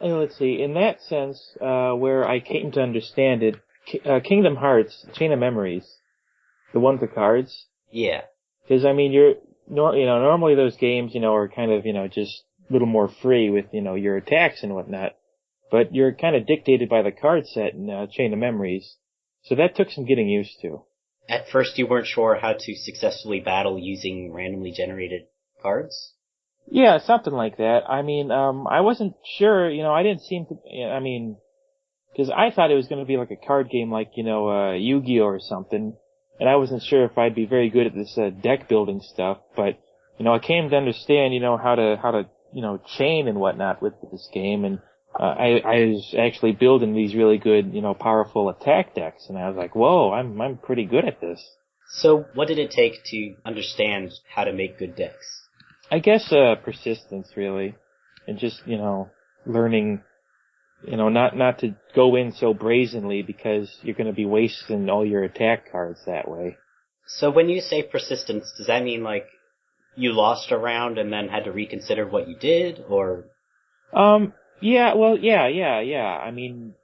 Let's see. In that sense, where I came to understand it, Kingdom Hearts, Chain of Memories, the one with the cards. Yeah. Because I mean, normally those games, are kind of, just a little more free with, your attacks and whatnot. But you're kind of dictated by the card set in Chain of Memories. So that took some getting used to. At first you weren't sure how to successfully battle using randomly generated cards? Yeah, something like that. I mean, I wasn't sure, I didn't seem to, because I thought it was going to be like a card game like, Yu-Gi-Oh! Or something. And I wasn't sure if I'd be very good at this deck building stuff, but, I came to understand, how to, chain and whatnot with this game, and I was actually building these really good, powerful attack decks, and I was like, whoa, I'm pretty good at this. So what did it take to understand how to make good decks? I guess persistence, really, and just, learning, not to go in so brazenly because you're going to be wasting all your attack cards that way. So when you say persistence, does that mean like you lost a round and then had to reconsider what you did, or? Yeah, well, yeah. I mean,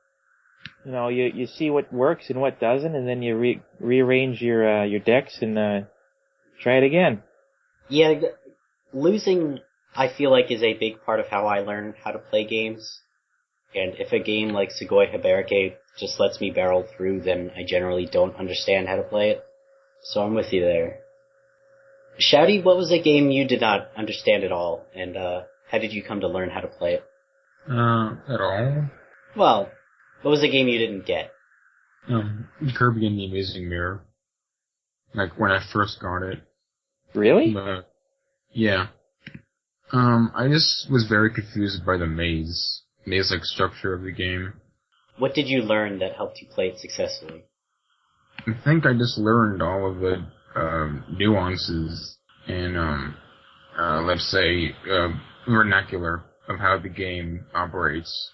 you see what works and what doesn't, and then you rearrange your decks and try it again. Yeah, losing, I feel like, is a big part of how I learn how to play games. And if a game like Sugoi Hebereke just lets me barrel through, then I generally don't understand how to play it. So I'm with you there. Shouty, what was a game you did not understand at all, and how did you come to learn how to play it? At all? Well, what was a game you didn't get? Kirby and the Amazing Mirror. Like, when I first got it. Really? But, yeah. I just was very confused by the maze-like structure of the game. What did you learn that helped you play it successfully? I think I just learned all of the nuances and, let's say, vernacular of how the game operates.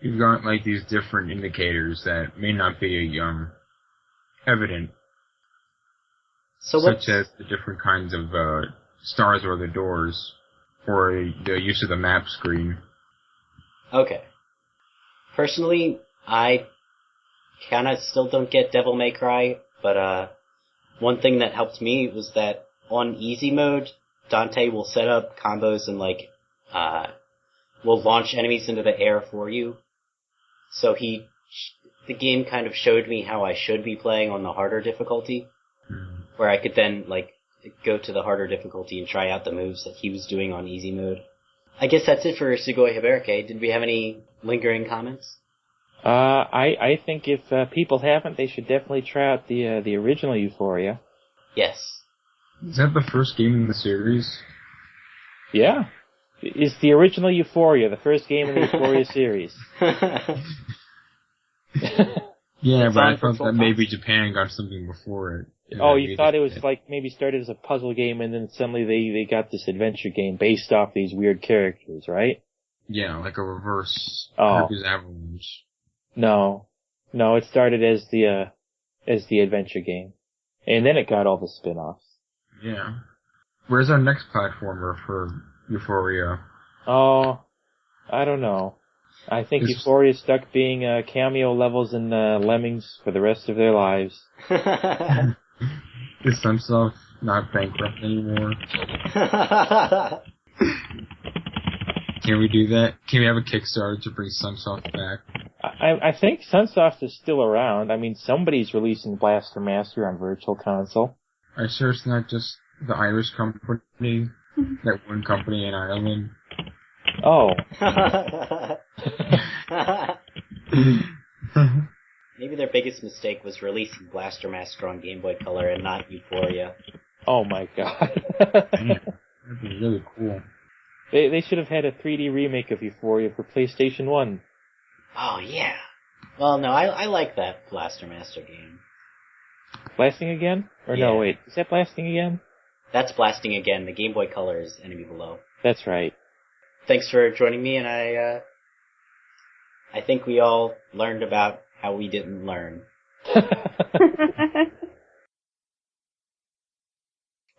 You've got, like, these different indicators that may not be evident, such as the different kinds of stars or the doors, or the use of the map screen. Okay. Personally, I kinda still don't get Devil May Cry, but one thing that helped me was that on easy mode, Dante will set up combos and will launch enemies into the air for you. So the game kind of showed me how I should be playing on the harder difficulty, where I could then go to the harder difficulty and try out the moves that he was doing on easy mode. I guess that's it for Sugoi Hebereke. Did we have any lingering comments? I think if people haven't, they should definitely try out the original Euphoria. Yes. Is that the first game in the series? Yeah. It's the original Euphoria, the first game in the Euphoria series. Yeah, but I thought that maybe Japan got something before it. Oh, you thought it was maybe started as a puzzle game and then suddenly they got this adventure game based off these weird characters, right? Yeah, like a reverse Kirby's Avalanche. No, it started as the adventure game. And then it got all the spin-offs. Yeah. Where's our next platformer for Euphoria? Oh, I don't know. I think Euphoria's stuck being cameo levels in Lemmings for the rest of their lives. Is Sunsoft not bankrupt anymore? Can we do that? Can we have a Kickstarter to bring Sunsoft back? I think Sunsoft is still around. I mean, somebody's releasing Blaster Master on Virtual Console. Are you sure it's not just the Irish company, that one company in Ireland? Oh. Maybe their biggest mistake was releasing Blaster Master on Game Boy Color and not Euphoria. Oh my god. That'd be really cool. They should have had a 3D remake of Euphoria for PlayStation 1. Oh yeah. Well, no, I like that Blaster Master game. Blasting Again? Or yeah. No, wait. Is that Blasting Again? That's Blasting Again. The Game Boy Color is Enemy Below. That's right. thanks for joining me, and I think we all learned about how we didn't learn.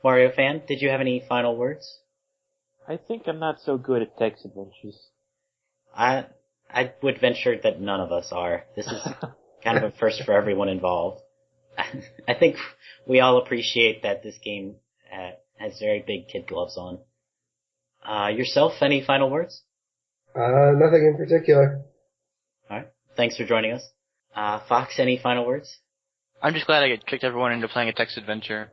Wariofan, did you have any final words? I think I'm not so good at text adventures. I would venture that none of us are. This is kind of a first for everyone involved. I think we all appreciate that this game has very big kid gloves on. Yourself, any final words? Nothing in particular. Alright, thanks for joining us. Fox, any final words? I'm just glad I kicked everyone into playing a text adventure.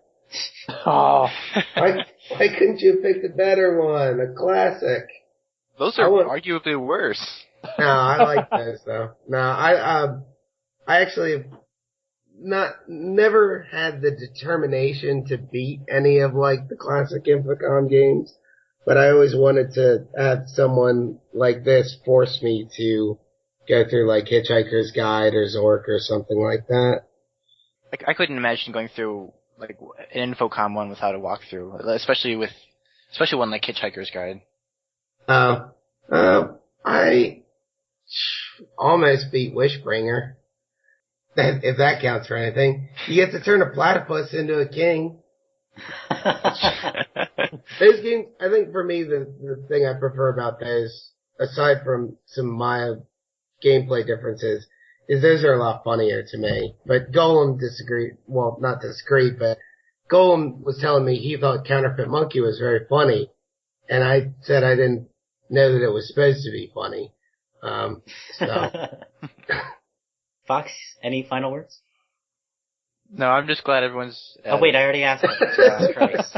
Oh. Why couldn't you have picked a better one? A classic. Those are arguably worse. No, I like those though. No, I actually never had the determination to beat any of like the classic Infocom games, but I always wanted to have someone like this force me to go through like Hitchhiker's Guide or Zork or something like that. Like, I couldn't imagine going through like an Infocom one without a walkthrough, especially one like Hitchhiker's Guide. I almost beat Wishbringer. If that counts for anything. You get to turn a platypus into a king. Those games, I think for me, the thing I prefer about those, aside from some mild gameplay differences, is those are a lot funnier to me. But Golem not disagreed, but Golem was telling me he thought Counterfeit Monkey was very funny. And I said I didn't know that it was supposed to be funny. Fox, any final words? No, I'm just glad everyone's... Oh wait, I already asked that. Jesus Christ.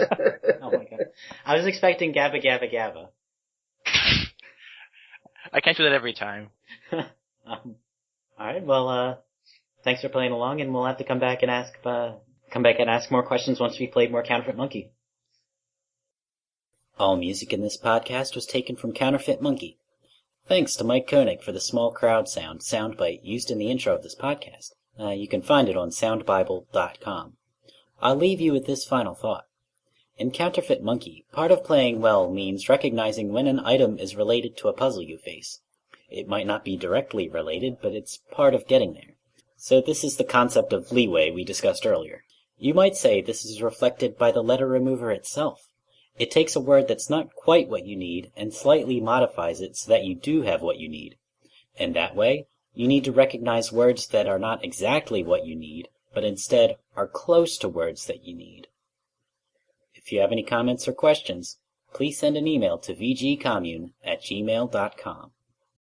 Oh my god. I was expecting Gabba Gabba Gabba. I can't do that every time. Alright, well, thanks for playing along, and we'll have to come back and ask more questions once we played more Counterfeit Monkey. All music in this podcast was taken from Counterfeit Monkey. Thanks to Mike Koenig for the small crowd soundbite used in the intro of this podcast. You can find it on soundbible.com. I'll leave you with this final thought. In Counterfeit Monkey, part of playing well means recognizing when an item is related to a puzzle you face. It might not be directly related, but it's part of getting there. So this is the concept of leeway we discussed earlier. You might say this is reflected by the letter remover itself. It takes a word that's not quite what you need and slightly modifies it so that you do have what you need. And that way, you need to recognize words that are not exactly what you need, but instead are close to words that you need. If you have any comments or questions, please send an email to vgcommune@gmail.com.